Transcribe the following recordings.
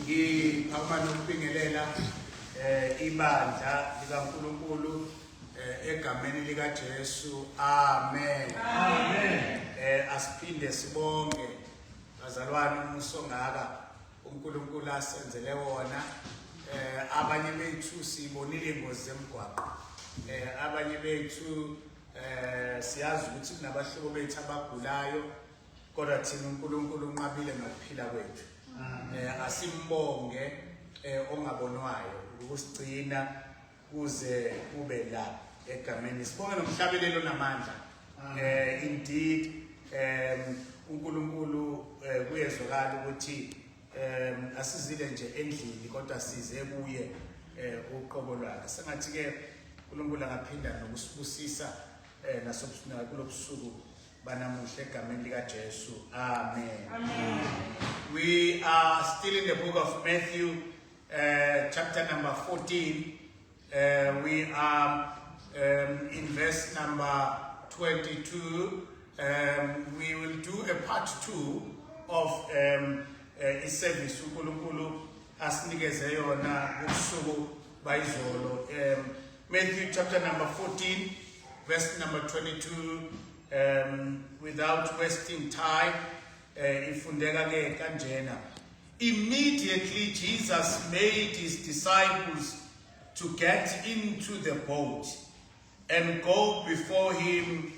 Ngiphakama nokubingelela ibandla likaNkulunkulu egameni lika Jesu. Amen. Amen. Asiphinde sibonge bazalwane umuso ongaka uNkulunkulu asenzele wona. Abanye bethu sibonile ingozi zemgwaqo. Abanye bethu siyazi ukuthi kunabahlobo bethu abagulayo, kodwa thina uNkulunkulu unqabile ngokuphila kwethu. Asimbonge ongabonwayo ukusigcina kuze kube la egameni. Sibonge nomhlabelelo namandla. Indeed uNkulunkulu kuyezwakala ukuthi asizile nje endlini kodwa size kuye uqobo lwakhe. Sengathi ke uNkulunkulu angaphinda nokusibusisa nasobusina kulobusuku banamuhle egameni lika Jesu. Amen. Amen. We are still in the book of Matthew, chapter number 14. We are in verse number 22. We will do a part 2 of a service uNkulunkulu asinikeze yona ubusuku bayizolo. Matthew chapter number 14, verse number 22. Without wasting time, ifundeka ke kanjena. Immediately Jesus made his disciples to get into the boat and go before him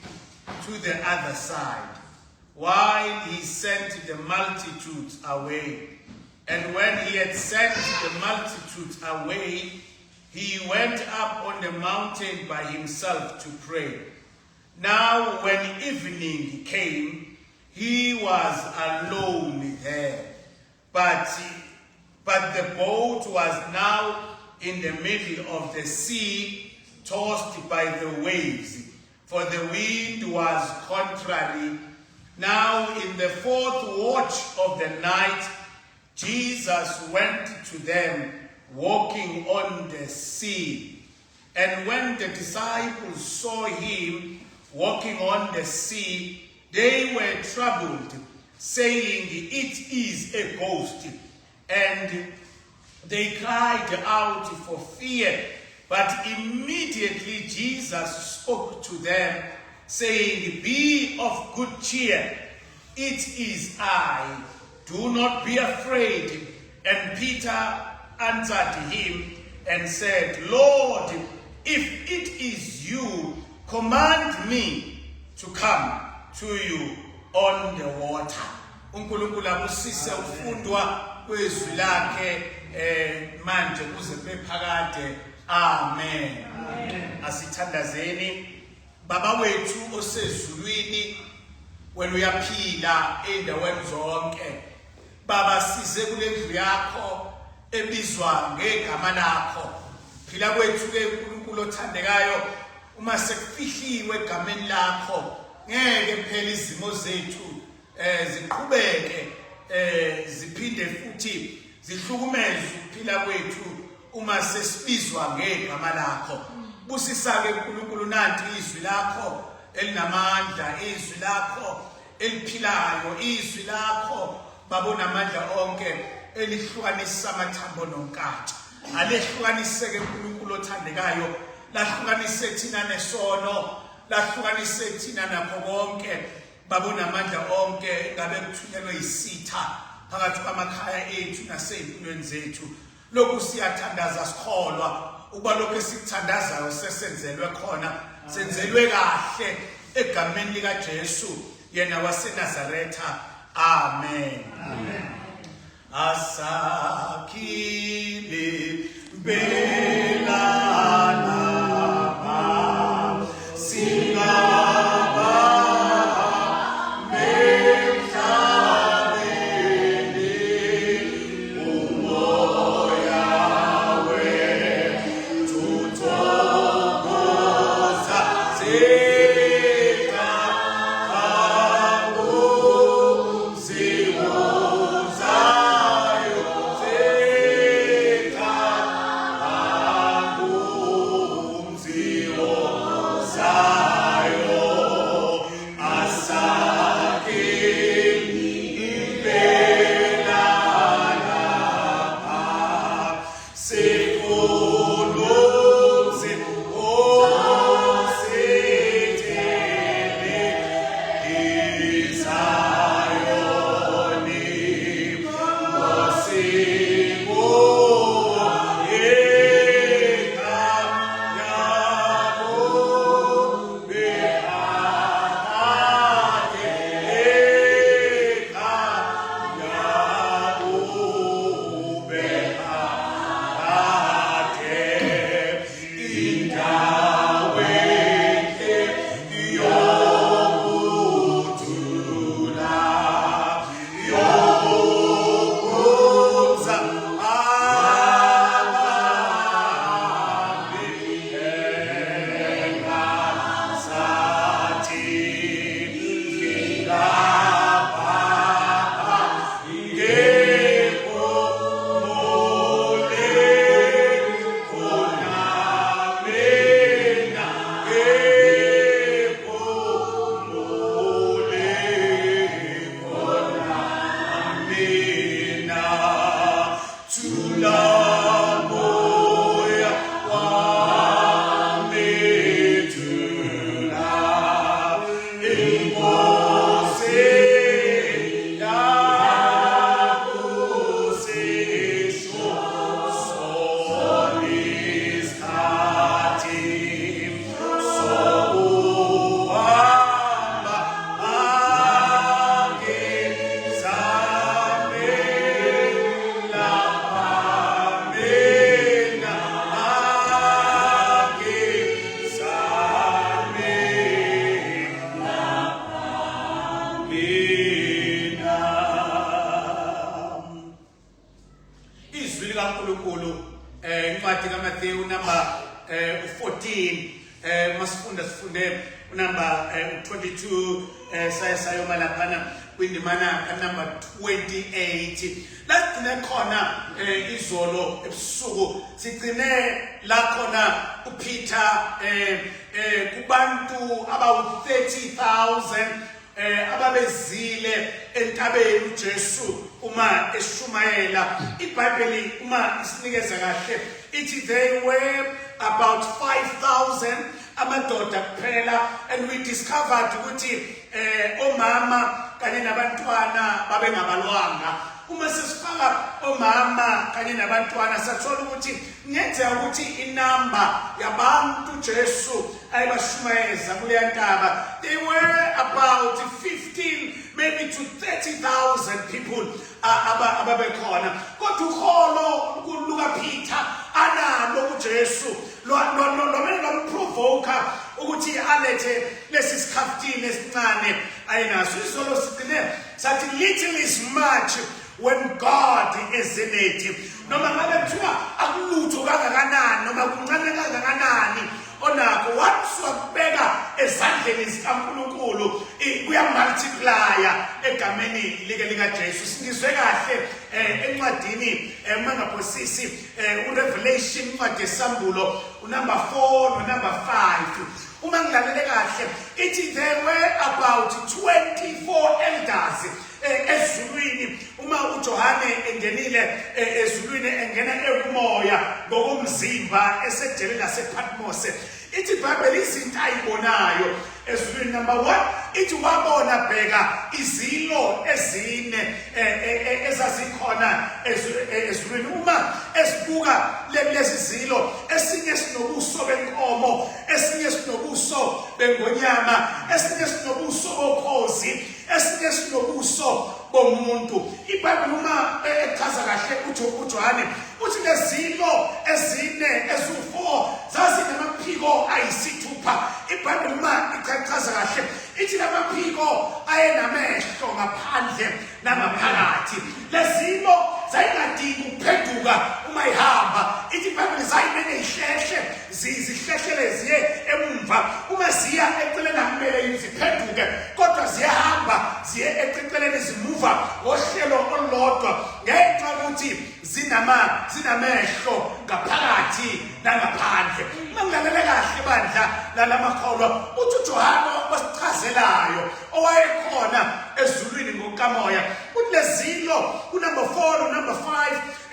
to the other side, while he sent the multitudes away. And when he had sent the multitudes away, he went up on the mountain by himself to pray. Now when evening came, he was alone there. But the boat was now in the middle of the sea, tossed by the waves, for the wind was contrary. Now in the fourth watch of the night, Jesus went to them, walking on the sea. And when the disciples saw him walking on the sea, they were troubled, saying, "It is a ghost." And they cried out for fear. But immediately Jesus spoke to them, saying, "Be of good cheer. It is I. Do not be afraid." And Peter answered him and said, "Lord, if it is you, command me to come to you on the water." uNkulunkulu abusise ufundwa kwezwi lakhe manje kuze bephakade. Amen. Asithandazeni baba wethu osezulwini, wena uyaphila endaweni zonke. Baba size kule ndlu yakho ebizwa ngegama lakho. Phila kwethu ke uNkulunkulu othandekayo, uma sekufihliwe egameni lakho ngeke phela izimo zethu ziqhubeke ziphinde futhi zihlukumeze ukuphila kwethu uma sesibizwa ngegama lakho. Busisa ke uNkulunkulu nanti izwi lakho elinamandla, izwi lakho eliphilayo, izwi lakho babona amandla onke elihlukanisa amathambo nonkatsha. Alehlukanise ke uNkulunkulu othandekayo, lahlukanise thina nesono, lahlukanise thina nakho konke babona amandla onke ngabe kuthunyelwe isitha phakathi kwamakhaya ethu nasempilweni zethu. Lokhu siyathandaza sikholwa ukuba lokho esikuthandazayo sesenzelwe khona, senzelwe kahle egameni lika Jesu yena waseNazaretha. Amen. Amen. Asakile belana Zion. kaNkulunkulu incwadi kaMathewu number 14 sifunde number 22 sayoma laphana kwindimana number 28 lasigcine khona izolo ebusuku sigcine la khona uPeter kubantu about 30,000 ababezile entabeni uJesu uma eshumayela. iBhayibheli uma isinikeza kahle ithi they were about 5,000 amadoda kuphela, and we discovered ukuthi omama kanye nabantwana babengabalwanga. Uma sesifaka omama kanye nabantwana sathola ukuthi ngenzeka ukuthi inamba yabantu Jesu ayebashumayeza kuleya ntaba, they were about 15 maybe to 30,000 people ababekhona. Kodwa uholo lukaPeter analo uJesu lomele lomprovoker ukuthi alethe lesi sikhaftini esincane ayinaso. Izolo sigcine sathi little is much when God is in it. Noma ngabe kuthiwa akulutho kangakanani noma kuncane kangakanani onakho, once wakubeka ezandleni zikaNkulunkulu kuyamultiplya egameni likaJesu. Singizwe kahle encwadini mangaphosisi uRevelation incwadi yesambulo number 4 no number 5. Uma ngilalele kahle ithi there were about 24 elders ezulwini. Uma uJohane engenile ezulwini engena ekumoya ngokomzimba esedele lasePatmos, ithi iBhayibheli izinto ayibonayo ezulwini. Number 1 ithi wabona bheka izilo ezine ezazikhona ezulwini. Uma esibuka lezi zilo, esinye sinobuso benkomo, esinye sinobuso bengonyama, esinye sinobuso bokhozi, esinye sinobuso bomuntu. iBhayibheli uma echaza kahle uJohane uthi lezilo ezine ezu4 zazinamaphiko ayisithupha. iBhayibheli uma ichaza kahle ithi lamaphiko ayenamehlo ngaphandle nangaphakathi. Lezilo zayingadingi ukuphenduka uma ihamba. ithi iBhayibheli zayimele ihlehle zihlehlele ziye emumva. Uma ziya eceleni akumele ziphenduke, kodwa ziyahamba ziye eceleni zimuva ngohlelo olulodwa ngenxa yokuthi zinamehlo ngaphakathi nangaphandle. Mangilalele kahle bandla lalamakholwa, uthi uJohane wasichazelayo owayekhona ezulwini ngokamoya uthi lezilo kunumber 4 no number 5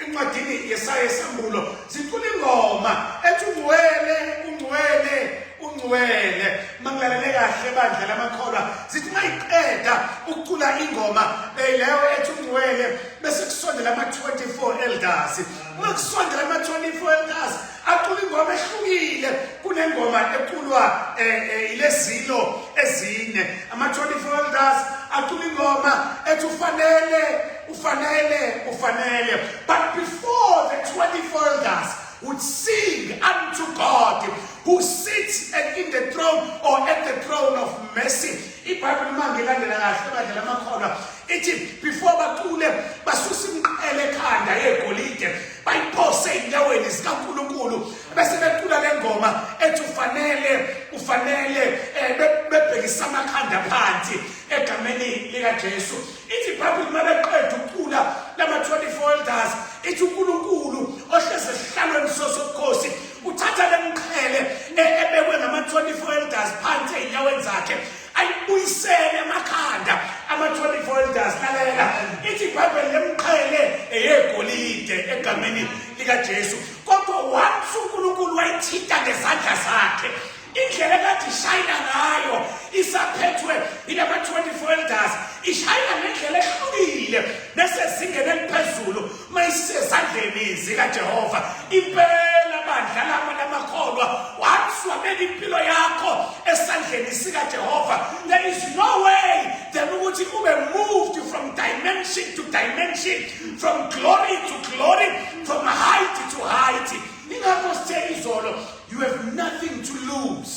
encwadini yesaya esambulo zicula ingoma ethi ungcwele ungcwele ungcwele. Mangilalele kahle bandla lamakholwa zithi mayiqeda ukucula ingoma leyo ethi ungcwele bese kusondela ama-24 elders. Uma kusondela ama-24 elders acula ingoma ehlukile kunengoma eculwa ilezilo ezine. Ama-24 elders acula ingoma ethi ufanele. But before the 24 elders would sing unto God who sits in the throne or at the throne of mercy. iBhayibheli mangilandela kahle bandla lamakholwa ithi before bacule basusa imqele ekhanda yegolide bayiphose enyaweni zikaNkulunkulu bese becula le ngoma ethi ufanele bebhekisa amakhanda phansi egameni likaJesu. ithi iBhayibheli mabeqeda ukucula lama-24 elders ithi uNkulunkulu ohlezi esihlalweni sobukhosi uthatha lemqhele ebekwe ngama-24 elders phansi ey'nyaweni zakhe ayibuyisele amakhanda ama-24 elders. Lalela ithi iBhayibheli lemqhele eyegolide egameni likaJesu, kodwa once uNkulunkulu wayithinta ngezandla zakhe, indlela kade ishayina ngayo isaphethwe ilama-24 elders ishayina ngendlela ehlukile nesezingeni eliphezulu mayisezandleni zikaJehova. Impela bandla lami lamakholwa, once wabeka impilo yakho esandleni sikaJehova, there is no way then ukuthi ube moved from dimension to dimension, from glory to glory, from height to height. Ingakho sithe izolo, you have nothing to lose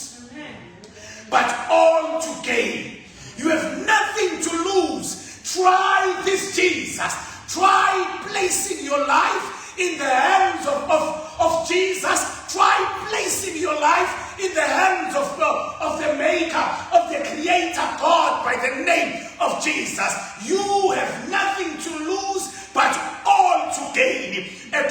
but all to gain. You have nothing to lose. Try this Jesus. Try placing your life in the hands of Jesus. Try placing your life in the hands of the Maker, of the Creator God by the name of Jesus. You have nothing to lose but all to gain. And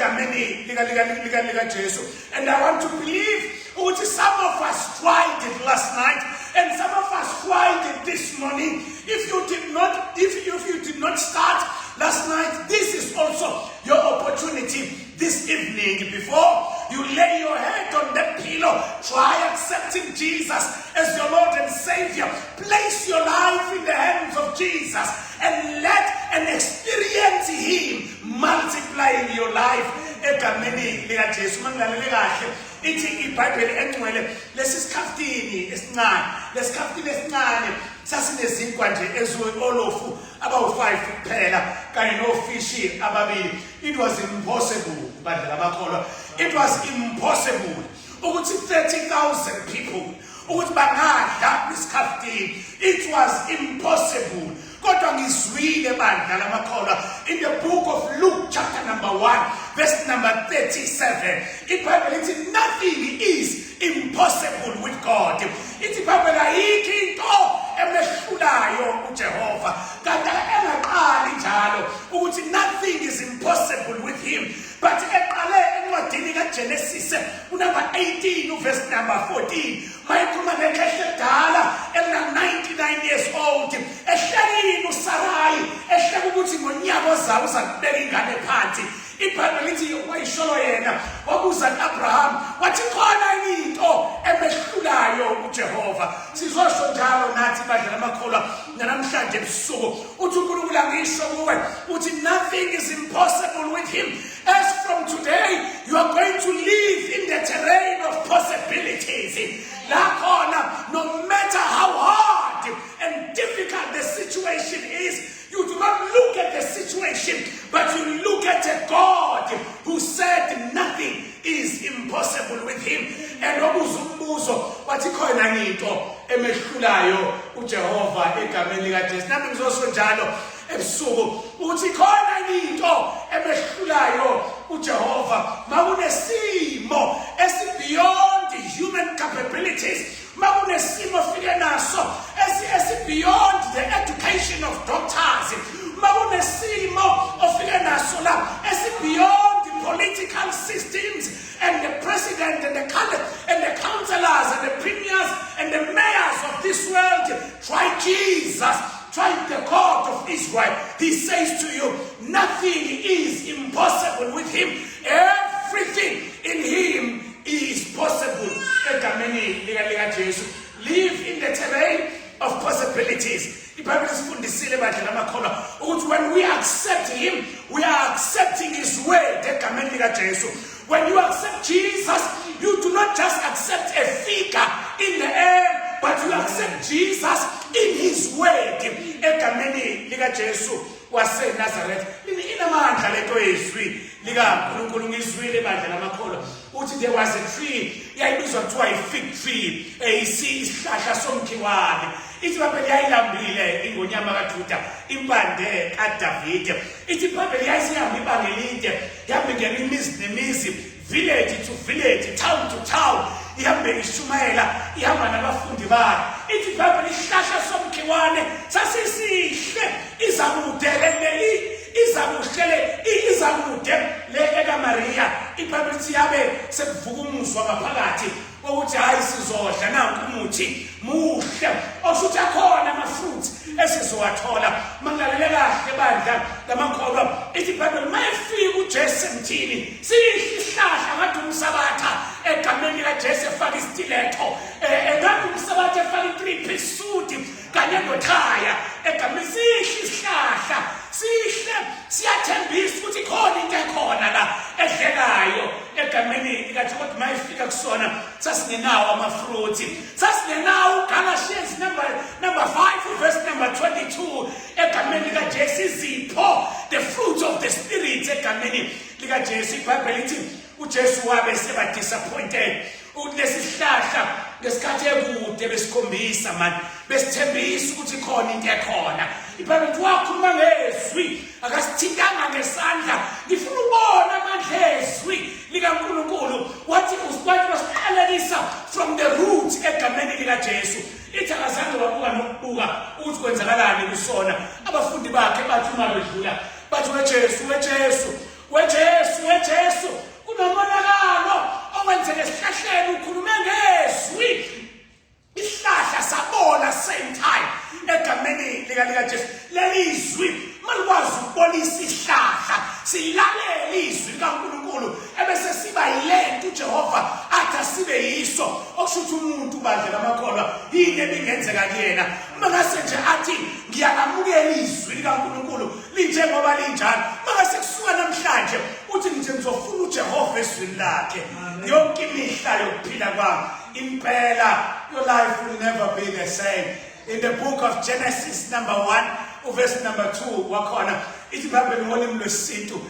I want to believe some of us tried it last night, and some of us tried it this morning. If you did not start last night, this is also your opportunity this evening. Before you lay your head on that pillow, try accepting Jesus as your Lord and Savior. Place your life in the hands of Jesus and experience Him multiplying your life. Ithi iBhayibheli engcwele lesisikhaftini esincane sasinezinkwa nje eziolofu abawu5 kuphela kanye nofishi ababili. It was impossible bandla lamakholwa. It was impossible ukuthi 30,000 people ukuthi bangadla isikhaftini. It was impossible. Kodwa ngizwile bandla lamakholwa in the book of Luke chapter number 1 verse number 37. iBhayibheli lithi nothing is impossible with God. Ithi iBhayibheli ayikho into emehlulayo uJehova. Kanti engaqali njalo ukuthi nothing is impossible with him. But eqale encwadini kaGenesis number 18 verse number 14. Mayikhuluma ngekhehla edala ena99 years old. Ehlelini uSarai ehleka ukuthi ngonyaka ozayo uzakubeka ingane phansi. iBhayibheli lithi wayisholo yena wabuza kuAbraham wathi khona into emehlulayo uJehova. Sizosho njalo nathi badla lamakholwa namhlanje ebusuku uthi uNkulunkulu angisho kuwe uthi nothing is impossible with him. As from today you are going to live in the terrain of possibilities. La khona, no matter how hard and difficult the situation is, you do not look at the situation, but you look at a God who said nothing is impossible with him. And obuzumbuzo wathi khona into emehlulayo uJehova egameni likaJesu. Nami ngizosho njalo ebusuku uthi khona into emehlulayo uJehova. Makunesimo beyond human capabilities, makunesimo fike naso beyond the education of doctors, makunesimo ofike naso la beyond the political systems and the president and the councillors and the premiers and the mayors of this world. Try Jesus, try the God of Israel. He says to you, nothing is impossible with him. Everything in him is possible. Live in the terrain of possibilities. When we accept him, we are accepting his way. When you accept Jesus, you do not just accept a figure in the air, but you accept Jesus in his way. Wase Nazareth inamandla lento yezwi lika uNkulunkulu ngizwile bandla lamakholwa uthi there was a tree yayibizwa kuthiwa i-fig tree isihlahla somkhiwane. Ithi iBhayibheli yayilambile ingonyama kaJuda impande kaDavide. Ithi iBhayibheli yayisihamba ibanga elide yabe ngena imizi nemizi, village to village, town to town, ihambe ishumayela ihamba nabafundi bayo. Ithi iBhayibheli isihlahla somkhiwane sasisihle izakude le kaMaria. iBhayibheli lithi yabe sekuvuka umuzwa ngaphakathi ukuthi hayi sizodla nanku umuthi muhle osuthi akhona ama-fruits esizowathola mangilalele kahle bandla lamakholwa. Ithi iBhayibheli mayefika uJesu emthini sihle isihlahla kade umsabatha egameni likaJesu efaka istiletho kade umsabatha efaka i-3-piece suit kanye nothaya egameni sihle isihlahla sihle siyathembisa ukuthi khona into ekhona la edlekayo egameni likaJesu. Mayefika kusona sasingenawo ama-fruits, sasingenawo uGalatians number 5 verse number 22 egameni likaJesu izipho, the fruits of the spirit egameni likaJesu. iBhayibheli lithi uJesu wabe seba disappointed lesi sihlahla ngesikhathi ekude besikhombisa manje besithembisa ukuthi khona into ekhona. iBhayibheli lithi wakhuluma ngezwi akasithintanga ngesandla. Ngifuna ubona amandla bakhe bathi uma bedlula bathi weJesu kunomonakalo okwenzeke esihlahleni ukhulume ngezwi isihlahla sabola same time egameni lika Jesu leli zwi malikwazi ukubolisa isihlahla silalele izwi likaNkulunkulu ebese siba yilento uJehova athi sibe yiso okushuthi umuntu bandla lamakholwa yini ebingenzeka kuyena mangase nje athi ngiyakamukela izwi likaNkulunkulu linjengoba linjalo mangase kusuka namhlanje uthi nje ngizofuna uJehova ezwini lakhe yonke imihla yokuphila kwami impela your life will never be the same. In the book of Genesis number 1 verse number 2 wakhona ithi Bible ngolimi lwesintu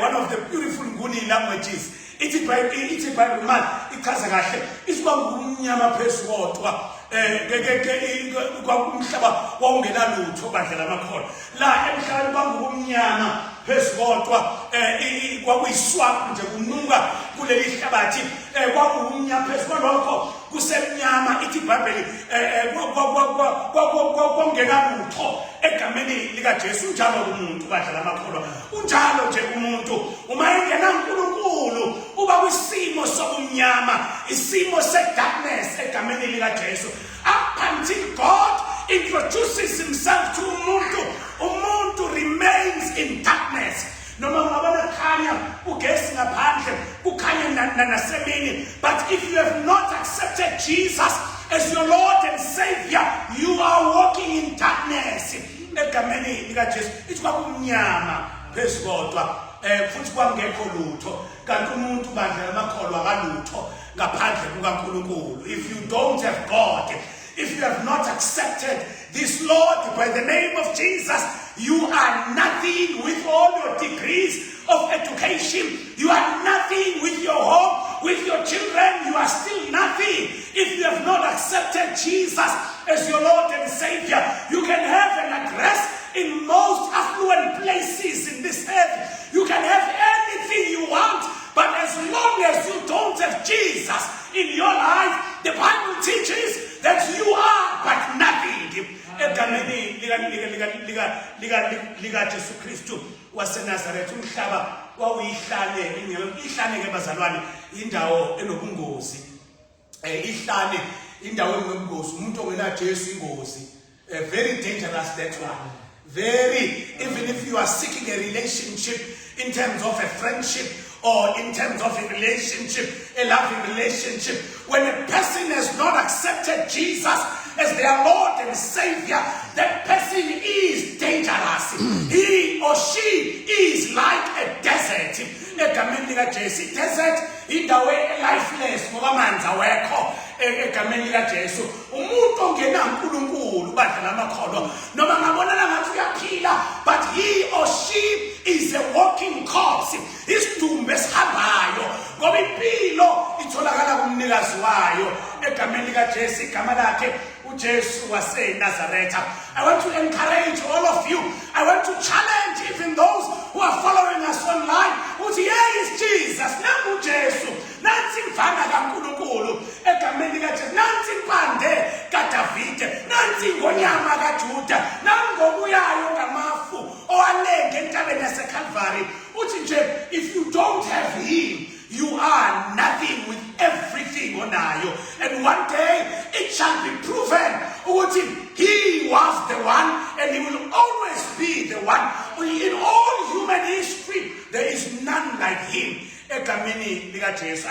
one of the beautiful Nguni languages ithi Bible man ichaza kahle isiba ngumnyama phezulu kodwa kwakumhlaba wawungenalutho bandla lamakholwa la emhlabeni kwangumnyama phezulu kodwa kwakuyiswamp nje kunuka kuleli hlabathi kwangumnyama phezulu lokho kusemnyama ithi Bible kwakungenalutho egameni likaJesu unjalo umuntu bandla lamakholwa unjalo nje umuntu uma engena uNkulunkulu uba kwisimo sobumnyama isimo sedarkness egameni likaJesu up until God introduces himself to umuntu remains in darkness noma ngabona khanya ugesi ngaphandle kukhanya nasemini but if you have not accepted Jesus as your Lord and Savior you are walking in darkness egameni likaJesu ithi kwakumnyama phezulu kodwa futhi kwangekho lutho kanti umuntu bandla lamakholwa akalutho ngaphandle kukaNkulunkulu. If you don't have God, if you have not accepted this Lord by the name of Jesus, you are nothing with all your degrees of education. You are nothing with your home, with your children. You are still nothing. If you have not accepted Jesus as your Lord and Savior, you can have an address in most affluent places in this earth. You can have anything you want, but as long as you don't have Jesus in your life, the Bible teaches that you are but nothing. Egameni lika Jesu Kristu waseNazaretha umhlaba wawuyihlane ihlane ke bazalwane indawo enobungozi ihlane indawo enobungozi umuntu ongena Jesu ingozi very dangerous that one very even if you are seeking a relationship in terms of a friendship or in terms of a relationship, a loving relationship, when a person has not accepted Jesus as their Lord and Savior, that person is dangerous. He or she is like a desert. Egameni likaJesu desert indawo lifeless ngoba amanzi awekho egameni likaJesu umuntu ongena uNkulunkulu bandla lamakholwa noma ngabonana ngathi uyaphila but he or she is a walking corpse isidumbu esihambayo ngoba impilo itholakala kumnikazi wayo egameni likaJesu igama lakhe uJesu waseNazaretha. I want to encourage all of you. I want to challenge even those who are following us online. Here is Jesus. Nangu Jesu. Nansi mfana kaNkulunkulu egameni likaJesu. Nansi impande kaDavide. Nansi ngonyama kaJuda. Nangokuyayo ngamafu owalenge entabeni yaseCalvary. Uthi nje if you don't have him, you are nothing with everything onayo. And one day it shall be proven he was the one and he will always be the one. In all human history there is none like him. Egameni likaJesu.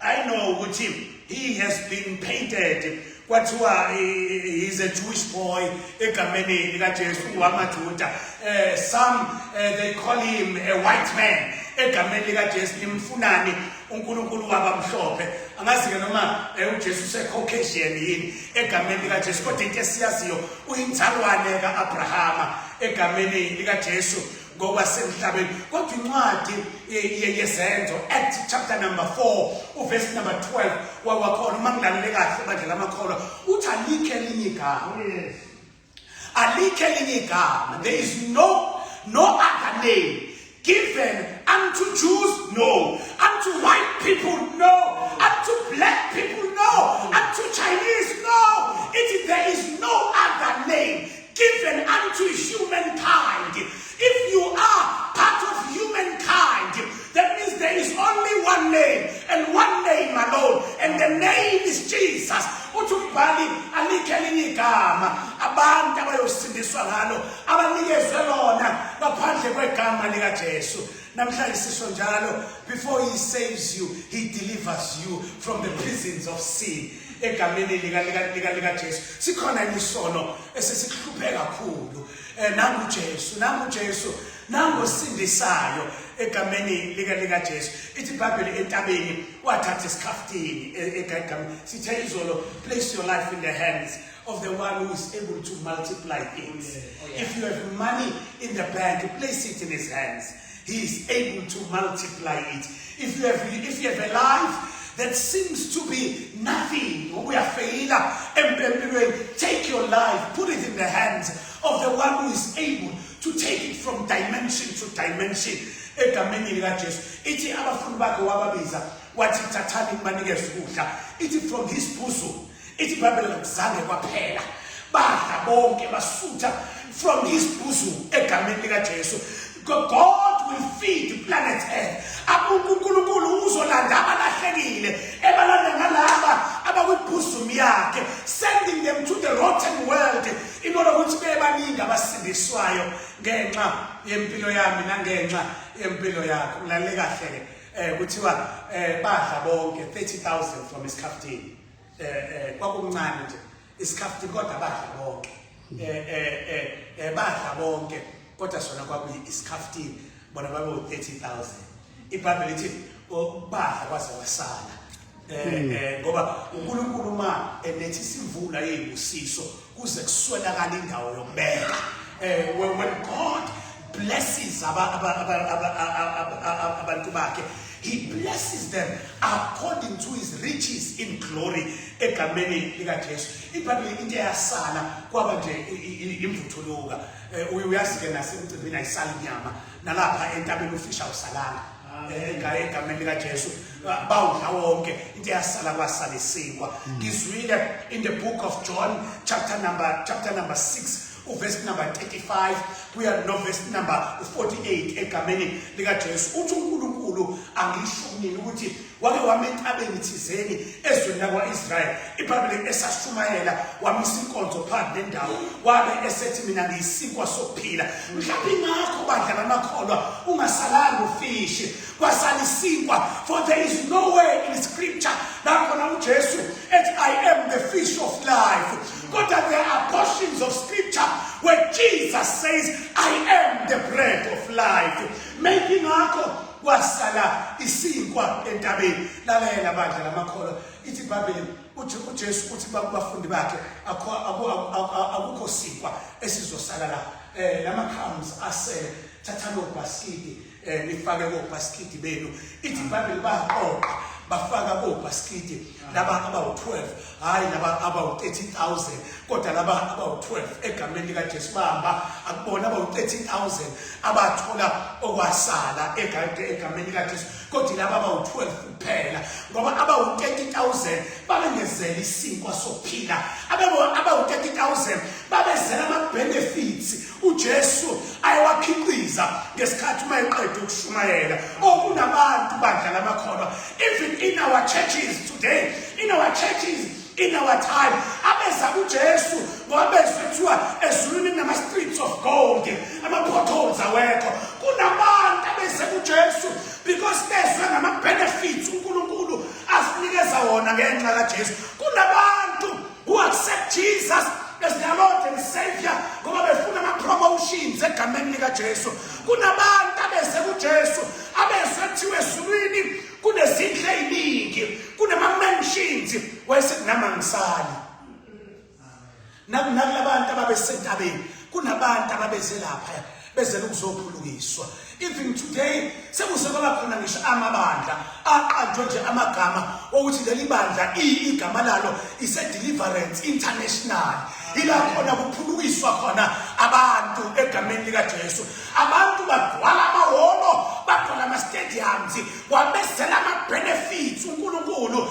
I know with him. He has been painted. He's a Jewish boy. Egameni likaJesu wamaJuda. Some they call him a white man. Egameni likaJesu nimfunani uNkulunkulu wabamhlophe angazi ke noma uJesu seCaucasian yini egameni likaJesu kodwa into esiyaziyo uyinzalwane kaAbrahama egameni likaJesu ngokwasemhlabeni kodwa incwadi yezenzo Acts chapter number 4 verse number 12 wakhona mangilalele kahle bandla lamakholwa uthi alikhe elinye igama there is no other name given unto Jews, no. Unto white people, no. Unto black people, no. Unto Chinese, no. There is no other name given unto humankind igama lika Jesu. Namhlanje sisho njalo, before he saves you, he delivers you from the prisons of sin. Egameni lika Jesu. Sikhona imisono esesikhuphe kakhulu. Nangu Jesu, nangu sindisayo egameni lika Jesu. Ithi iBhayibheli entabeni wathatha isikhaftini egameni. Sithe izolo, place your life in the hands of the one who is able to multiply things. If you have money in the bank, place it in his hands. He is able to multiply it. If you have a life that seems to be nothing, we are failure, take your life, put it in the hands of the one who is able to take it from dimension to dimension. Egameni lika Jesu. Ithi abafundi bakhe wababiza wathi thathani nibanikeze ukudla. Ithi from his bosom. Ithi iBhayibheli akuzange kwaphela. Badla bonke basutha from his bosom. Egameni lika Jesu. God will feed planet Earth. uNkulunkulu uzolanda abalahlekile ebalanda ngalaba abakwibosom yakhe, sending them to the rotten world in order ukuthi bebaningi abasindiswayo ngenxa yempilo yami nangenxa yempilo yakho. Ulalele kahle ke kuthiwa badla bonke 30,000 from isikhaftini. Kwakumncane nje isikhaftini kodwa badla bonke. Badla bonke kodwa sona kwakuyi isikhaftini bona babe 30,000. iBhayibheli lithi badla kwaze wasala. Ngoba uNkulunkulu ma enethi sivula yezibusiso kuze kuswelakala indawo yokubeka. When God blesses abantu bakhe, he blesses them according to his riches in glory. Egameni lika Jesu. iBhayibheli into yasala kwaba nje imvuthuluka. Uyazi ke nasemcimbini ayisali inyama nalapha entabeni ufisha usalanga. Egameni lika Jesu bawudla wonke into yasala kwasala isinkwa. Ngizwile in the book of John chapter number 6 verse number 35 kuya no verse number 48 egameni lika Jesu. Uthi uNkulunkulu angisho kunini ukuthi wake wame entabeni thizeni ezweni lakwa-Israyeli. iBhayibheli esashumayela wamisa inkonzo phansi nendawo wabe esethi mina ngiyisinkwa sokuphila. Mhlawumbe ingakho bandla lamakholwa ungasalanga ufishi kwasala isinkwa, for there is no way in scripture la khona uJesu ethi I am the fish of life. But there are portions of scripture where Jesus says I am the bread of life. Making ngakho wasala isinkwa entabeni. Lalela bandla lamakholwa. Ithi iBhayibheli uJesu uthi bafundi bakhe akukho sinkwa esizosala la. Lama crumbs asele thatha lo basket nifake ko basket benu. Ithi iBhayibheli baqoqa bafaka ko basket laba abawu-12 hayi laba abawu-30,000 kodwa laba abawu-12 egameni lika Jesu bahamba akubona abawu-30,000 abathola okwasala egameni lika Jesu, kodwa laba abawu-12 kuphela ngoba abawu-30,000 babengezela isinkwa sokuphila. Abawu-30,000 babezela ama-benefits uJesu ayewakhiqiza ngesikhathi uma eqeda ukushumayela. Kunabantu bandla lamakholwa even in our churches today, in our churches, in our time, abeza uJesu ngoba bezwethiwa ezulwini nama-streets of gold, ama-potholes awekho. Kunabantu abeze uJesu because bezwe ngama-benefits uNkulunkulu asinikeza wona ngenxa kaJesu. Kunabantu who accept Jesus as their Lord and Savior ngoba befuna ama-promotions egameni lika Jesu. Kunabantu abeze uJesu abezwethiwe ezulwini kunezindlu eziningi, kunama-mansions wayesekunama ngisali. Nakulabantu ababesentabeni kunabantu ababeze lapha bezela ukuzophulukiswa. Even today sekusekwaba khona ngisho amabandla aqanjwe nje amagama ukuthi leli bandla igama lalo ise-Deliverance International. Ila khona kuphulukiswa khona abantu egameni lika Jesu. Abantu bagcwala amahholo, bagcwala ama-stadiums, wabezela ama-benefits uNkulunkulu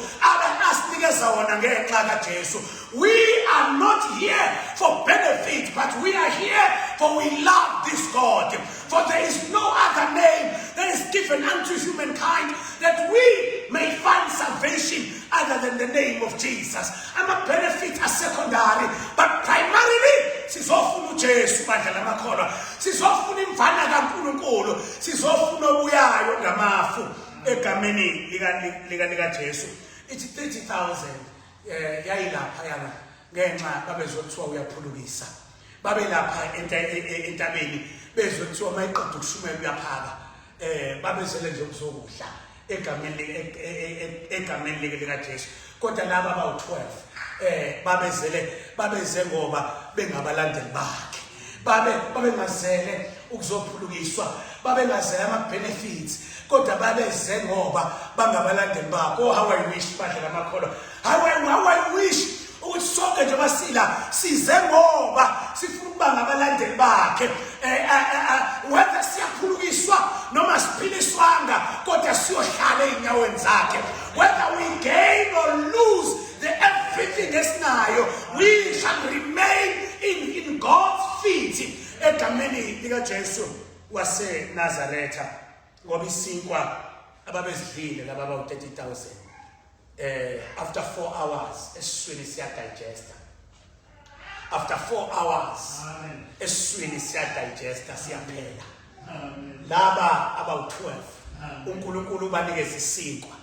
asinikeza wona ngenxa kaJesu. We are not here for benefits, but we are here for we love this God. For there is no other name that is given unto humankind that we may find salvation other than the name of Jesus. Ama-benefits are secondary, but primarily sizofuna uJesu bandla lamakholwa, sizofuna imvana kaNkulunkulu, sizofuna obuyayo ngamafu egameni lika Jesu. Ithi 30,000 yayilapha yana ngenxa babezothiwa uyaphulukisa, babelapha entabeni bezothiwa mayiqeda ukushumayela uyaphaka, babezele nje ukuzokudla egameni lika Jesu. Kodwa laba abawu-12 babeze ngoba bengabalandeli bakhe, babengazele ukuzophulukiswa, babengazele ama-benefits, kodwa babeze ngoba bangabalandeli bakhe. Oh, how I wish bandla lamakholwa, how I wish ukuthi sonke nje basila size ngoba sifuna ukuba ngabalandeli bakhe, whether siyaphulukiswa noma siphiliswanga kodwa siyohlala ey'nyaweni zakhe, whether we gain or lose everything esinayo, we shall remain in God's feet egameni lika Jesu waseNazaretha. Ngoba isinkwa ababezidlile laba abawu-30,000 after 4 hours esiswini siyadigesta, after 4 hours esiswini siyadigesta, siyaphela. Laba abawu-12 uNkulunkulu ubanikeza isinkwa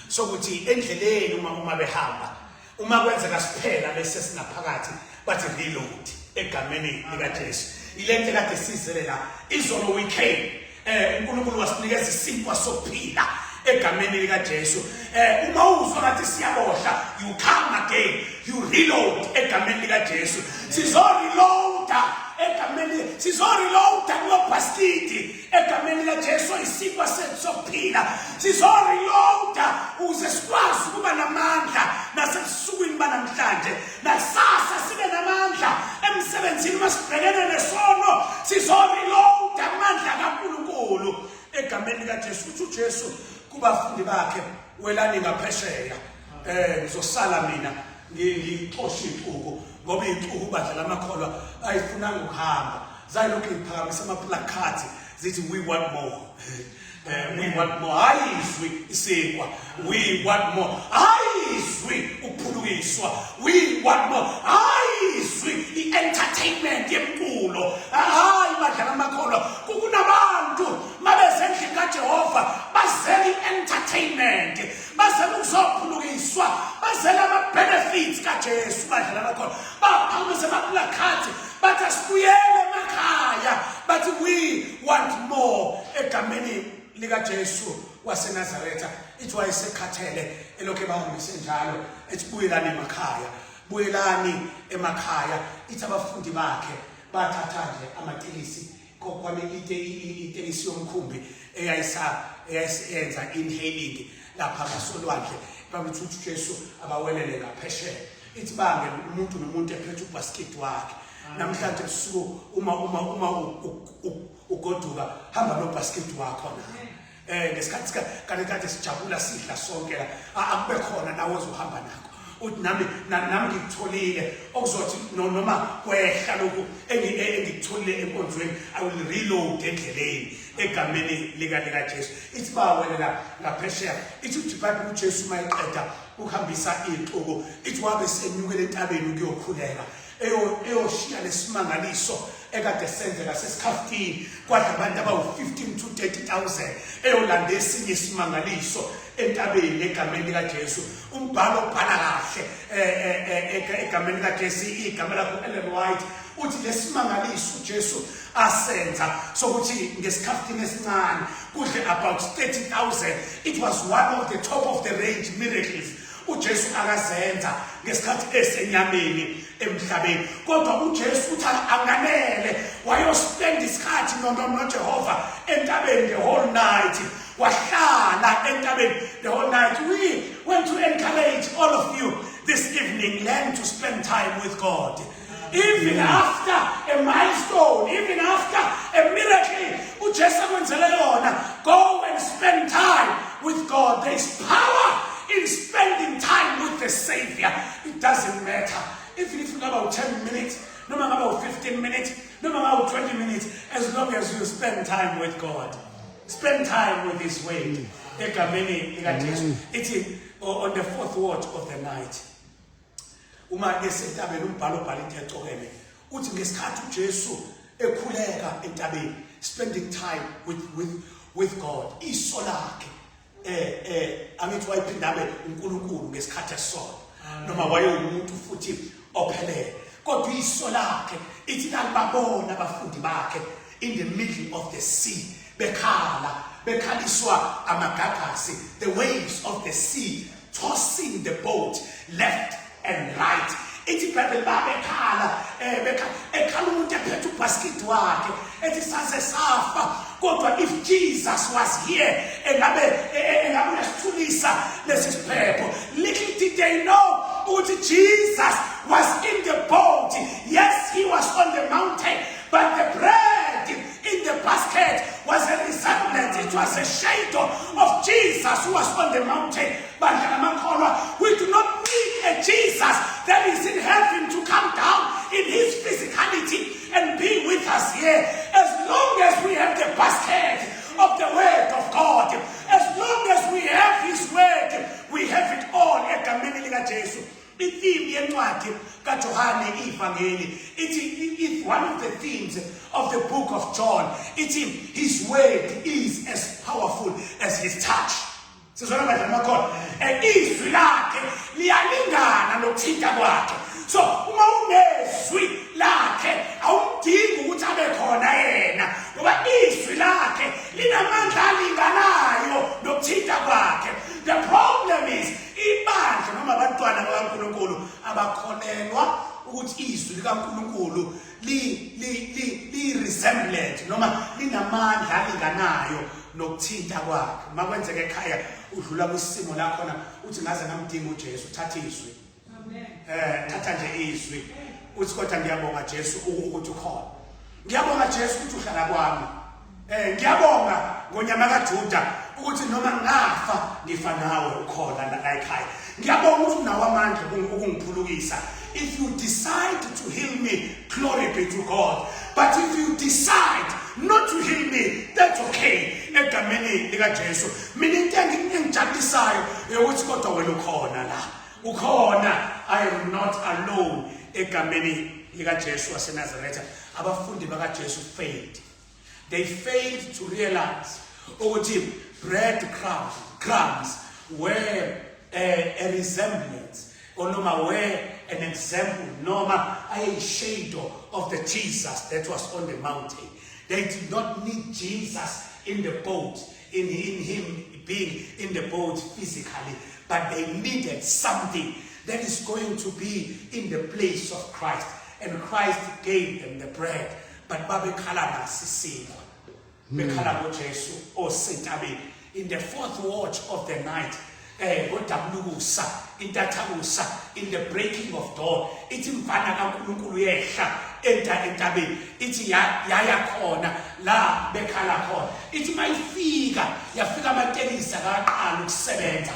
sokuthi endleleni uma behamba, uma kwenzeka siphela bese sinaphakathi bathi reload egameni lika Jesu. Ilento kade sizele la izolo weekend, uNkulunkulu wasinikeza isinkwa sokuphila egameni lika Jesu. Uma uzwa ngathi siyabohla, you come again, you reload egameni lika Jesu. Sizoreloada egameni, sizoreloada kulobhasikidi egameni lika Jesu, isinkwa sethu sokuphila. Sizoreloada ukuze sikwazi ukuba namandla nasebusukwini banamhlanje, nasasa sibe namandla emsebenzini masibhekene nesono. Sizoreloada amandla kaNkulunkulu egameni lika Jesu. Uthi uJesu kubafundi bakhe, welani ngaphesheya, ngizosala mina ngixoshe ixuku, ngoba ixuku bandla lamakholwa ayifunanga ukuhamba, zayilokhu iphakamisa amaplakathi zithi we want more. We want more. Ayizwi isinkwa, we want more. Ayizwi ukuphulukiswa, we want more. Ayizwi i-entertainment yemculo. Hayi bandla lamakholwa, kunabantu mabezendlini kaJehova bazela i-entertainment, bazela ukuzophulukiswa, bazela ama-benefits kaJesu bandla lamakholwa, baphakamisa amaplakathi bathi asibuyele emakhaya, bathi we want more egameni lika Jesu waseNazaretha. Ithi wayesekhathele elokhu ebahambise njalo, ethi buyelani emakhaya, buyelani emakhaya. Ithi abafundi bakhe bathatha nje amatekisi, kokwane itekisi yomkhumbi eyayisenza inhailing lapha ngasolwandle, babuthi uJesu abawelele ngaphesheya. Ithi bange umuntu nomuntu ephethe ubhasikidi wakhe. Namhlanje ebusuku uma ugoduka, hamba nobhasikidi wakho na. Ngesikhathi kade sijabula sidla sonke la, akube khona nawe ozohamba nakho. Uthi nami ngikutholile okuzothi noma kwehla lokhu engikutholile enkonzweni, I will reload endleleni egameni lika Jesu. Ithi bawelela ngaphesheya. Ithi uJesu uJesu mayiqeda ukuhambisa ixuku, ithi wabe senyukela entabeni ukuyokhuleka, eyoshiya lesimangaliso ekade senzeka sesikhafini, kwadla abantu abawu-15 to 30,000 eyolanda esinye isimangaliso entabeni egameni lika Jesu. Umbhalo obhala kahle egameni lika Jesu, igama lakho Ellen White, uthi lesimangaliso uJesu asenza sokuthi ngesikhafini esincane kudle about 30,000. It was one of the top of the range miracles uJesu akazenza ngesikhathi esenyameni emhlabeni. Kodwa uJesu uthi anganele wayospend isikhathi noJehova entabeni the whole night, wahlala entabeni the whole night. We want to encourage all of you this evening, learn to spend time with God. Even after a milestone, even after a miracle, go and spend time with God. There is power in spending time with the Savior. It doesn't matter. Even if you have about 10 minutes, no matter about 15 minutes, no matter about 20 minutes, as long as you spend time with God. Spend time with His Word. It is on the fourth watch of the night. uthi ngesikhathi uJesu ekhuleka entabeni, spending time with God, iso lakhe angithi wayiphinda abe uNkulunkulu ngesikhathi esona, noma wayewumuntu futhi ophelele, kodwa iso lakhe ithi babona abafundi bakhe in the middle of the sea bekhaliswa amagagasi, the waves of the sea tossing the boat left and right. Ithi Bible babekhala ekhala umuntu ephethe ubasket wakhe ethi sase safa, kodwa if Jesus was here engabe esithulisa lesi siphepho. Little did they know ukuthi Jesus was in the boat. Yes, he was on the mountain, but the bread in the basket was a resemblance, it was a shadow of Jesus who was on the mountain. But we do not need a Jesus that is in heaven to come down in his physicality and be with us here. As long as we have the basket of the word of God, as long as we have his word, we have it all. The yencwadi kaJohane ivangeli it's one of the themes of the book of John. His word is as powerful as his touch. Sizwana badla makhona izwi lakhe liyalingana nokuthinta kwakhe. So uma unezwi lakhe awumdingi ukuthi abe khona yena, ngoba izwi lakhe linamandla alinganayo nokuthinta kwakhe. The problem is ibandla noma abantwana bakaNkulunkulu abakholelwa ukuthi izwi likaNkulunkulu li resemblance noma linamandla alinganayo nokuthinta kwakhe. Makwenzeka ekhaya udlula kwisimo la khona uthi ngaze ngamdinga uJesu, thatha izwi. Amen. Thatha nje izwi. Uthi kodwa ngiyabonga Jesu ukuthi ukhona. Ngiyabonga Jesu ukuthi uhlala kwami. Ngiyabonga ngonyama kaJuda ukuthi noma ngafa ngifa nawe ukhona la ekhaya. Ngiyabonga ukuthi unawo amandla ukungiphulukisa. If you decide to heal me, glory be to God. But if you decide not to heal me, that's okay. Egameni lika Jesu. Mina into engijabulisayo ukuthi kodwa wena ukhona la. Ukhona. I am not alone. Egameni lika Jesu waseNazaretha. Abafundi baka Jesu failed. They failed to realize ukuthi bread crumbs were a resemblance, or noma were an example, noma a shadow of the Jesus that was on the mountain. They did not need Jesus in the boat, in him being in the boat physically, but they needed something that is going to be in the place of Christ. And Christ gave them the bread. But babekhala ngasisimo, bekhala ngoJesu osentabeni in the fourth watch of the night. Kodabulukusa intathakusa in the breaking of dawn, ithi mfana kaNkulunkulu yehla entabeni, ithi yaya khona la bekhala khona, ithi mayifika yafika amatekisi akaqala ukusebenza,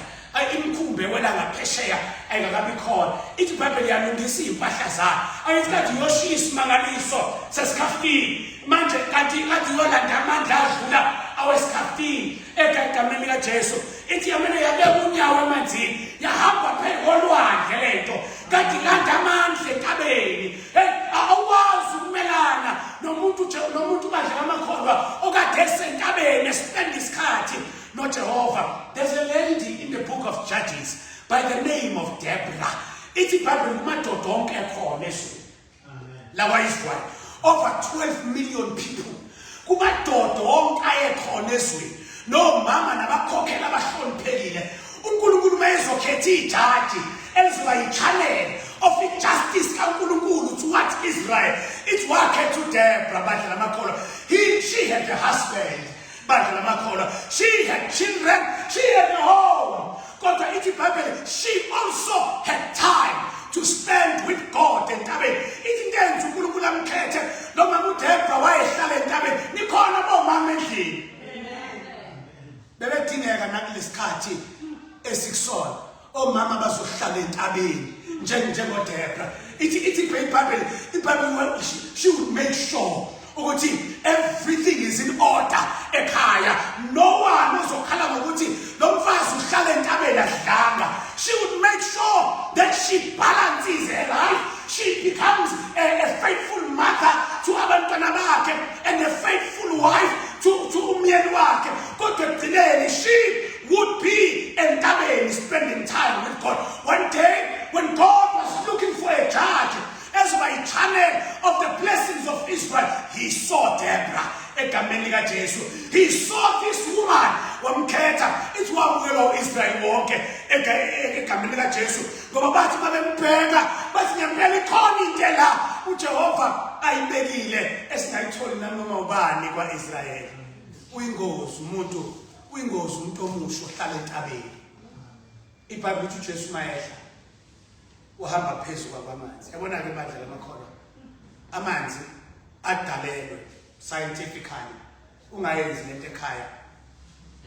imkhumbe wela ngaphesheya ayingakabi khona, ithi iBhayibheli yalungisa impahla zayo, ayithi kathi yoshiya isimangaliso sesikhafini manje kanti yolanda amandla adlula awesikafini egameni likaJesu. Ithi yamele yabeka unyawo emanzini yahamba phela kolwandle lento kanti landa amandla entabeni. Awukwazi ukumelana nomuntu badla amakholwa okade esentabeni espend isikhathi noJehova. There's a lady in the book of Judges by the name of Deborah. Ithi iBhayibheli kumadoda onke ekhona ezweni lawa Israel, over 12 million people. Kumadoda onke ayekhona ezweni, nomama nabakhokhela abahloniphekile. uNkulunkulu mayezokhetha ijaji elizoba yichannel of injustice kaNkulunkulu towards Israel, it wakhetha uDeborah badla lamakholwa. She had a husband badla lamakholwa, she had children, she had a home. Kodwa ithi iBhayibheli she also had time to spend with God entabeni. Ithi intenze uNkulunkulu amkhethe noma uDeborah wayehlala entabeni, nikhona bomama endlini. Bebedingeka nakulesikhathi esikusona omama bazohlala entabeni njengoDeborah. Ithi iBhayibheli she would make sure ukuthi everything is in order ekhaya. No one uzokhala ngokuthi lo mfazi uhlala entabeni adlanga. She would make sure that she balances her life. She becomes a faithful likaJesu. He saw this woman wamkhetha. It's wamukela uIsrael wonke egameni likaJesu. Ngoba bathi babembheka bathi ngempela ikhona into la uJehova ayibekile esingayitholi nanoma ubani kwaIsrael. Uyingozi umuntu omusha ohlala entabeni. iBhayibheli lithi uJesu mayehla uhamba phezulu kwamanzi. Yabona ke bandla lamakholwa. Amanzi adalelwe scientifically. Ungayenzi lento ekhaya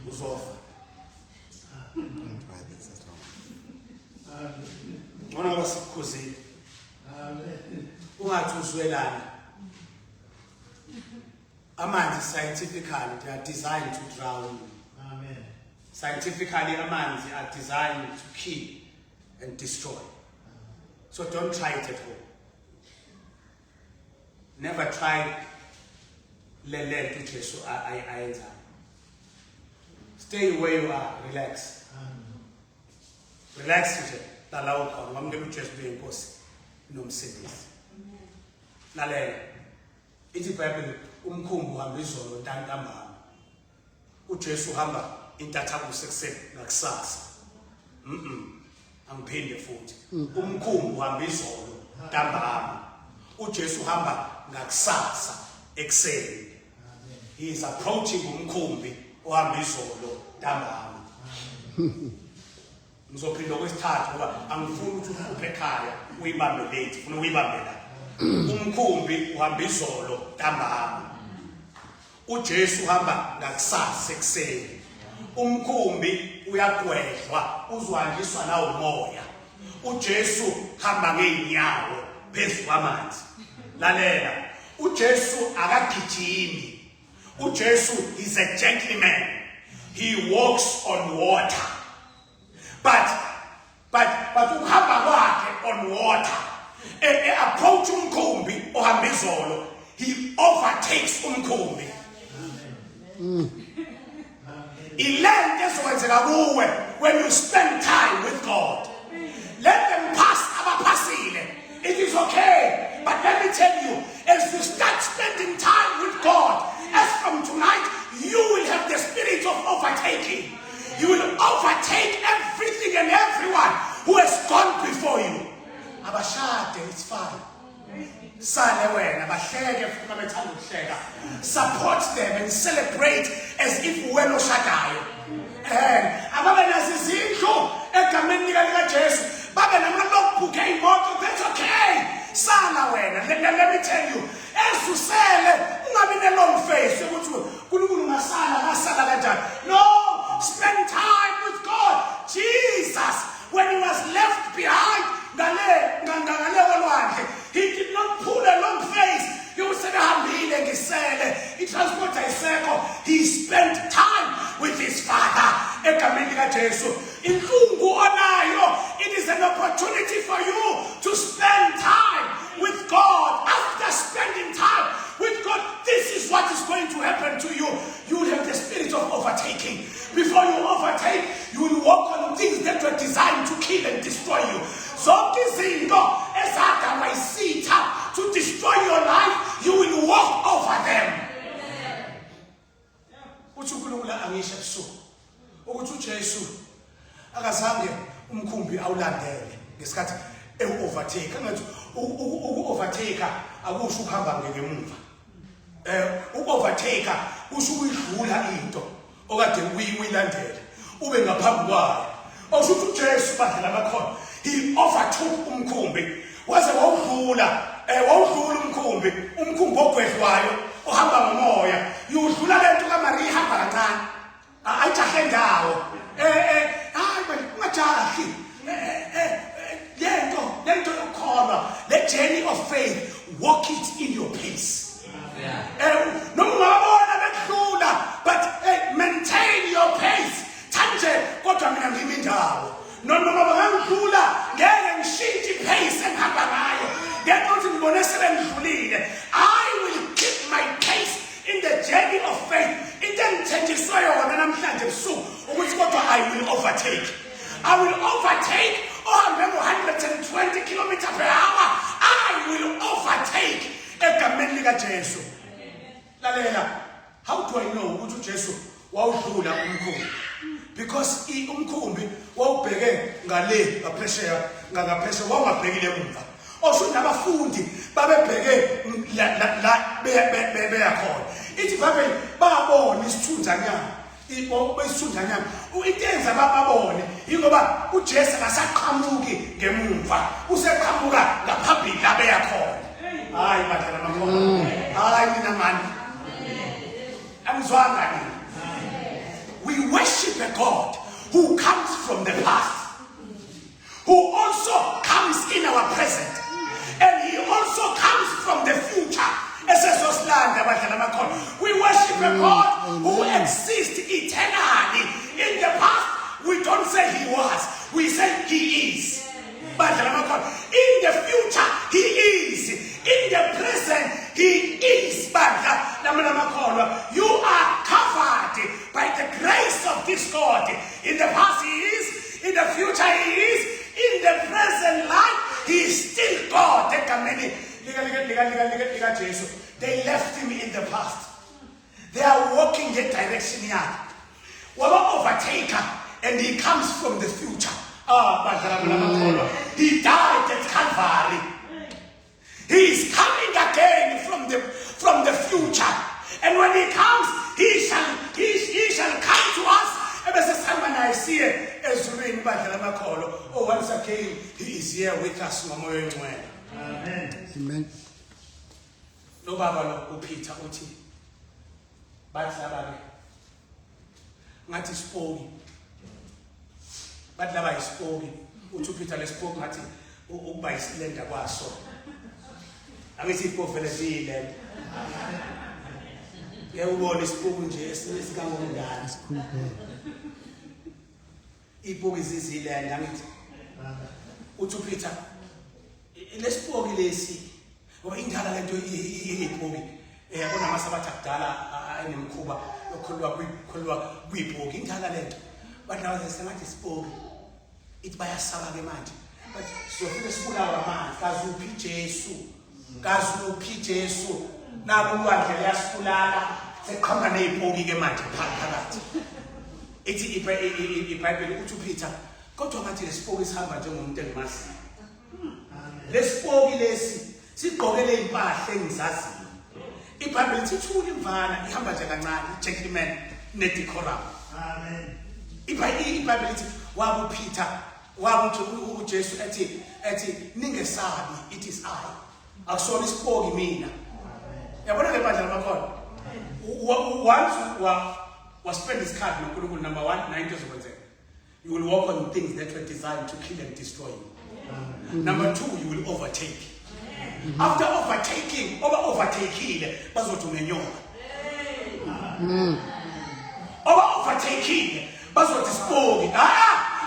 uzofa. Ngona ngoba sikukhuzile. Ungathi uzwelana. Amanzi scientifically they are designed to drown. Amen. Scientifically amanzi are designed to kill and destroy. So don't try it at home. Never try lele to Jesu ayenza. Stay where you are, relax. Relax nje. Lala ukhona ngamukela uJesu beyinkosi nomsindisi. Lalela. Ithi iBhayibheli umkhumbi uhamba izolo ntambama. uJesu uhamba intathakusa sekuseni nakusasa. Angiphinde futhi. Umkhumbi uhamba izolo ntambama. uJesu uhamba ngakusasa ekseni. He is approaching umkhumbi ohamba izolo ntambama. Ngizophinda okwesithathu ngoba angifuni ukuthi uphuphe ekhaya uyibambe late, ufuna uyibambe la. Umkhumbi uhamba izolo ntambama. uJesu uhamba ngakusasa ekseni. Umkhumbi uyagwedlwa uzwanjiswa na umoya. uJesu hamba ngeenyawo phezulu kwamanzi. Lalela, uJesu akagijimi. uJesu is a gentleman. He walks on water. But uhamba kwakhe on water. Approach umkhumbi ohamba izolo. He overtakes umkhumbi. Ilento ezokwenzeka kuwe when you spend time with God. Let them pass abaphasile. It is okay. But let me tell you, as you start spending time with God, as from tonight, you will have the spirit of overtaking. You will overtake everything and everyone who has gone before you. Abashade, it's fine. Sale wena bahleke futhi babethanda ukuhleka. Support them and celebrate as if wena oshadayo. Ababe nasizindlu egameni likaJesu. Babe namalokubhuke imoto, that's okay. Sala wena. Let me tell you, esusele ungabi nelong face ukuthi uNkulunkulu ngasala kanjani. No, spend time with God. Jesus, when he was left behind ngale olwandle, he did not pull a long face. He was sebehambile ngisele itransport ayisekho. He spent time with his Father egameni likaJesu. Inhlungu onayo, it is an opportunity for you to spend time with God. After spending time with God, this is what is going to happen to you. You will have the spirit of overtaking. Before you overtake, you will walk on things that were designed to kill and destroy you. Zonke izinto ezadalwa isitha to destroy your life, you will walk over them. Uthi uNkulunkulu angisho ebusuku ukuthi uJesu akazange umkhumbi awulandele ngesikhathi overtake. Angathi overtake akusho ukuhamba ngemuva. Overtake usho ukudlula into okade uyilandela ube ngaphambi kwayo. Awusho uJesu badlela bakhona. He overtook umkhumbi. Waze wawudlula umkhumbi ogwedlwayo ohamba ngomoya. Udlula lento kaMaria ihamba kancane. Ayijahe ndawo. Ungajahi. Lento yokholwa, the journey of faith, walk it in your pace. Noma bekudlula, but maintain your pace. Tanje kodwa mina ngimi indawo. Noma bangangidlula ngeke ngishintshe pace engihamba ngayo. Ngeke ukuthi ngibone selengidlulile. I will keep my pace in the journey of faith. Into engithenjiswe yona namhlanje ebusuku ukuthi kodwa I will overtake. I will overtake 120 kilometers per hour. I will overtake egameni likaJesu. Lalela, How do I know ukuthi uJesu wawudlula umkhumbi? Because umkhumbi wawubheke ngale ngaphesheya wawungabhekile emuva. Osho nabafundi babebheke la beya khona. Ithi babe babona isithunzanyana. Isithunzanyana. Intenza bababone ingoba uJesu akasaqhamuki ngemuva. Useqhamuka ngaphambili la beya khona. Hayi badala bakhona. Hayi mina mani. Amzwanga ni. We worship a God who comes from the past, who also comes in our present, and he also comes from the future. We worship a God who exists eternally. In the past, we don't say he was, we say he is. In the future, he is. In the present, he is. You are covered by the grace of this God. In the past, he is. In the future, he is. In the present life, he is still God. They left him in the past. They are walking the direction here. Overtaker, and he comes from the future. He died at Calvary. He is coming again from the future. And when he comes, he shall come to us. I see it as once again, he is here with us. Amen. Amen. No Baba no Peter uthi. Bathi lababe. Ngathi spoki. Bathi laba ispoki. Uthi Peter lespoki ngathi ukuba isilenda kwaso. Angithi iphofele zile. Uyabona ispoki nje esikamongani. Ipoki zizilenda ngithi. Uthi Peter lespoki lesi ngoba indala lento iyipoki yabona amasabatha akudala anemkhuba lokholwa kuyipoki indala lento bathi nawe sengathi isipoki ithi bayasaba ke manje but sofike sibulawa manje kazuphi Jesu nabo ulwandle liyasibulala seqhamuka nezipoki ke manje phakathi ithi iBhayibheli uthi uPeter kodwa ngathi lesipoki sihamba njengomuntu engimaziyo lesipoki lesi sigqokele impahla engizaziyo iBhayibheli lithi thula imvana ihamba nje kancane gentleman nedecorum. Amen. iBhayibheli lithi wabuPeter wabuthi uJesu ethi ningesabi it is I akusona isipoki mina. Yabona le bandla labakhona once was spend his card noNkulunkulu number 1 9 zokwenzeka you will walk on things that were designed to kill and destroy you. Number 2 you will overtake. After overtaking bazothi ungenyoka. Overtaking bazothi isipoki.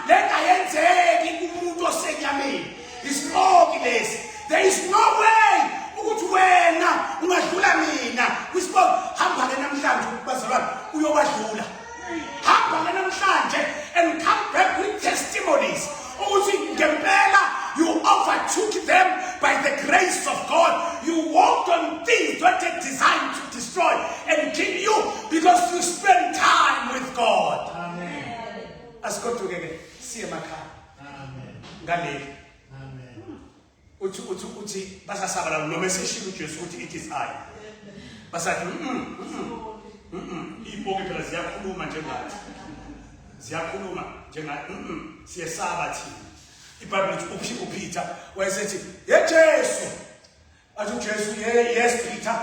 Lenta yenzeki umuntu osenyameni. Isipoki lesi. There is no way ukuthi wena ungadlula mina. Kwispoki hamba ke namhlanje ukubazalwana uyobadlula. Hamba ke namhlanje and come back with testimonies. Ukuthi ngempela you overtook them by the grace of God. You walked on things that are designed to destroy and kill you because you spend time with God. Amen. Let's go together. See my car. Amen. Amen. Uti basasabala no message uJesu uthi it is I. Basathi ipoki phela ziyakhuluma njengathi. Ziyakhuluma njengathi siyesaba thina. iBhayibheli lithi uPeter wayesethi yeJesu athi uJesu yes Peter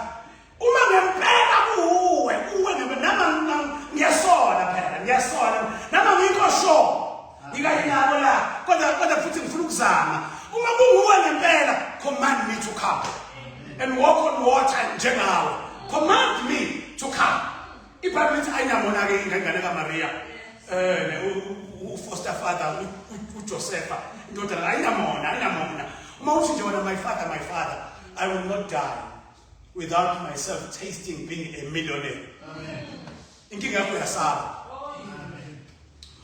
uma ngempela kuwe nama ngiyasola phela nama ngikho sure ngikayinabo la kodwa futhi ngifuna ukuzama uma kuwe ngempela command me to come and walk on water njengawe command me to come. iBhayibheli lithi ayinamona ke ingane kaMaria foster father uJosepha indodana ayinamona uma uthi nje wena my father I will not die without myself tasting being a millionaire. Amen. Inkinga yakho yasaba. Amen.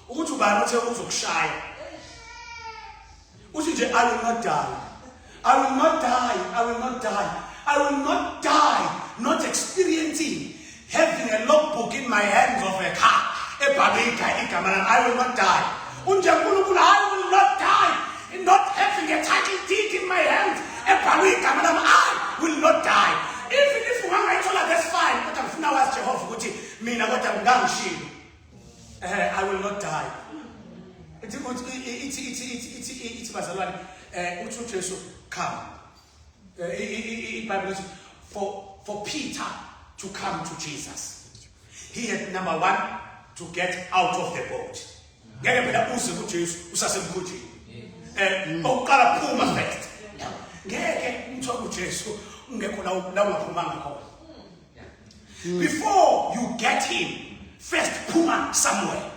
Ukuthi ubani uthe uzokushaya uthi nje I will not die not experiencing having a logbook in my hands of a car. I will not die. I will not die. Not having a title deed in my hands. I will not die. Even if one I told her that's fine, but I'm now as Jehovah, I will not die. It's come. For Peter to come to Jesus, he had number one to get out of the boat. Before you get him, first puma somewhere.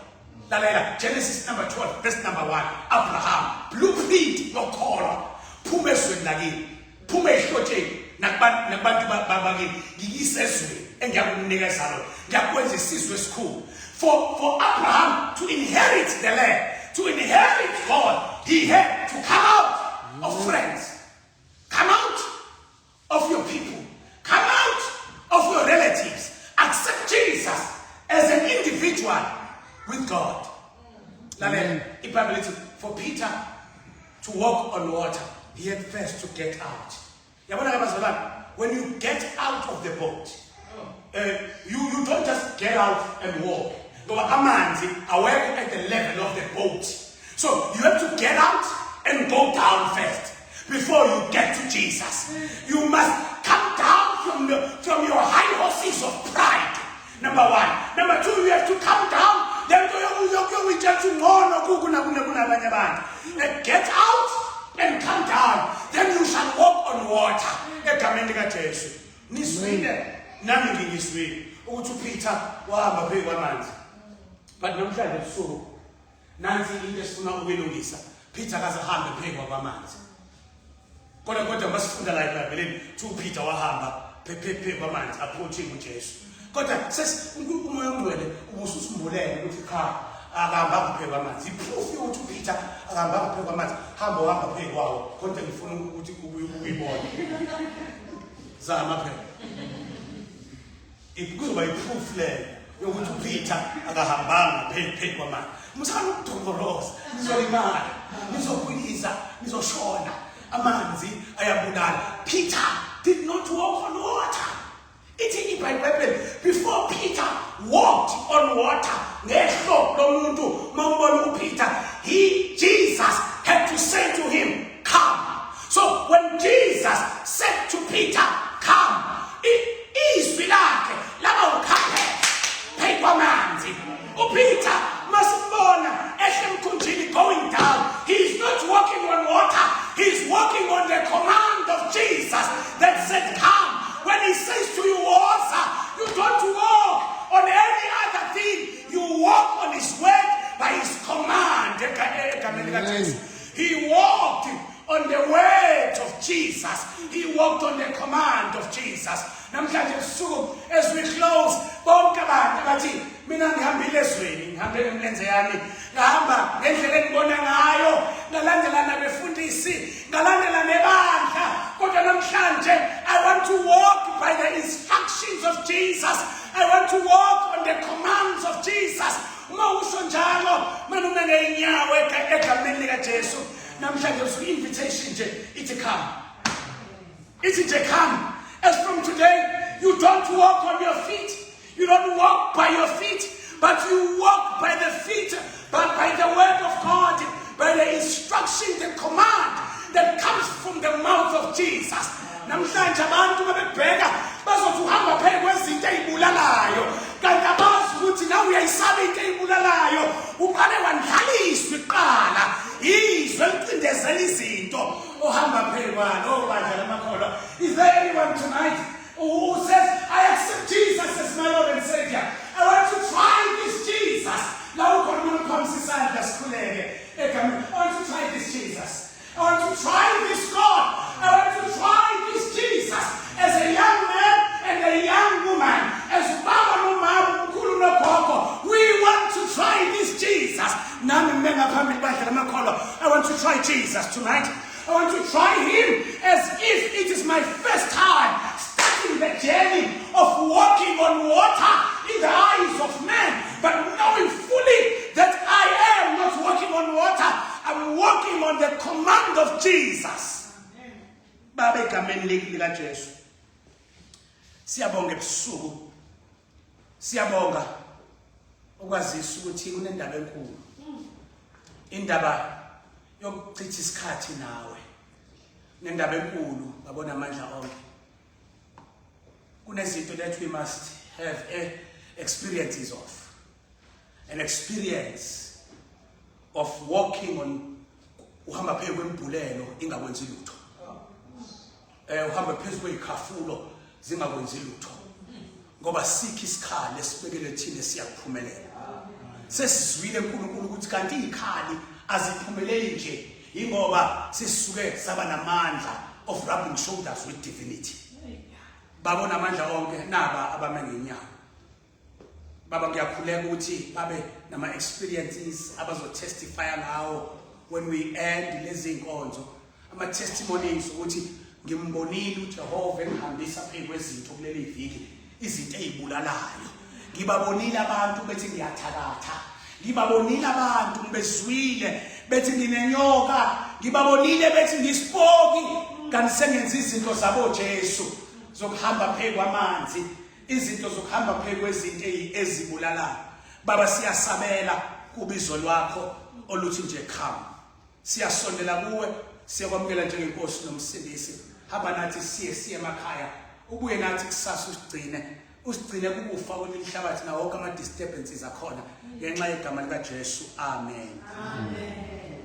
Genesis number 12, verse number 1. Abraham, blueprint your caller. Pume swindagi, pume shote, nabantu babagi, gigiseswe, and yakunega salo. Yakwenze siswe school. For Abraham to inherit the land, to inherit God, he had to come out of friends, come out of your people, come out of your relatives, accept Jesus as an individual with God. For Peter to walk on water, he had first to get out. When you get out of the boat, you don't just get out and walk. I work at the level of the boat. So you have to get out and go down first before you get to Jesus. You must come down from your high horses of pride. Number one. Number two, you have to come down. Then get out and come down. Then you shall walk on water. But namhlanje so nansi into esifuna ukwelungisa. Peter akazahambe phekwa kwamanzi. Kodwa masifunda la eBhayibhelini Peter wahamba phephe kwamanzi approaching uJesu. Kodwa umoya ongcwele ubususimbulele ukuthi cha akahamba phekwa kwamanzi. Iproof yokuthi Peter akahamba phekwa kwamanzi. Hamba phekwawo. Kodwa ngifuna ukuthi uyibone. Zama phela. Kuzoba iproof leyo. Yokuthi Peter akahambanga phekwa kwamanzi. Musana ukudongoloza, nizolimala, nizokwiliza, nizoshona. Amanzi ayabulala. Peter did not walk on water. It is in Bible. Before Peter walked on water, Jesus had to say to him, come. So when Jesus said to Peter, come, it is like Peter must going down. He's not walking on water. He's walking on the command of Jesus that said, come. When he says to you, also, you don't walk on any other thing. You walk on his word by his command. He walked on the word of Jesus. He walked on the command of Jesus. As we close, mina ngihambile ezweni ngihambele emlenze yami ngihamba ngendlela engibona ngayo ngalandela nabefundisi ngalandela nebandla kodwa namhlanje I want to walk by the instructions of Jesus. I want to walk on the commands of Jesus. Uma usho njalo mina unenyawo egameni lika Jesu namhlanje usu invitation nje ithi come. Ithi nje come. As from today you don't walk on your feet. You don't walk by your feet, but you walk by the feet, but by the word of God, by the instruction, the command that comes from the mouth of Jesus. Namhlanje abantu babebheka bazokuhamba phela kwezinto ezibulalayo kanti abazi ukuthi nawe uyayisaba into ezibulalayo uqale wandlaliswa iqala izwe licindezela izinto ohamba phela kwalo obandla lamakholwa. Is there anyone tonight who says, I accept Jesus as my Lord and Savior? I want to try this Jesus. I want to try this Jesus. I want to try this God. I want to try this Jesus as a young man and a young woman, as Baba no Mama Mukulu no Koko. We want to try this Jesus. I want to try Jesus tonight. I want to try him as if it is my first time starting the journey of walking on on water in the eyes of men, but knowing fully that I am not walking on water, I'm walking on the command of Jesus. Babe egameni lika Jesu. Siyabonga ebusuku. Siyabonga ukwazisa ukuthi kunendaba enkulu. Indaba yokuchitha isikhathi nawe. Nendaba enkulu ngabona amandla onke. Kunezinto that we must have experiences of. An experience of walking on uhamba phezu kwembulelo ingakwenzi lutho. Uhamba phezu kwezikhafulo zingakwenzi lutho. Ngoba sikhi isikhali esibekele thina siyakuphumelela. Sesizwile uNkulunkulu ukuthi kanti izikhali aziphumeleli nje ingoba sisuke saba namandla of rubbing shoulders with divinity. Babona amandla onke naba abame ngenyawo. Baba ngiyakhuleka ukuthi babe nama experiences abazo testify ngawo when we end lezi inkonzo, ama testimonies ukuthi ngimbonile uJehova engihambisa phezu kwezinto kuleli viki, izinto ezibulalayo. Ngibabonile abantu bethi ngiyathakatha. Ngibabonile abantu bezwile bethi nginenyoka. Ngibabonile bethi ngispoki kanti sengenza izinto zabo Jesu zokuhamba phezu kwamanzi, izinto zokuhamba phezu kwezinto ezibulalayo. Baba siyasabela kubizo lwakho oluthi nje come. Siyasondela kuwe, siyakwamukela njengenkosi nomsindisi. Hamba nathi siye emakhaya. Ubuye nathi kusasa usigcine kubufa kwelihlabathi na wonke ama disturbances akhona ngenxa yegama lika Jesu. Amen. Amen.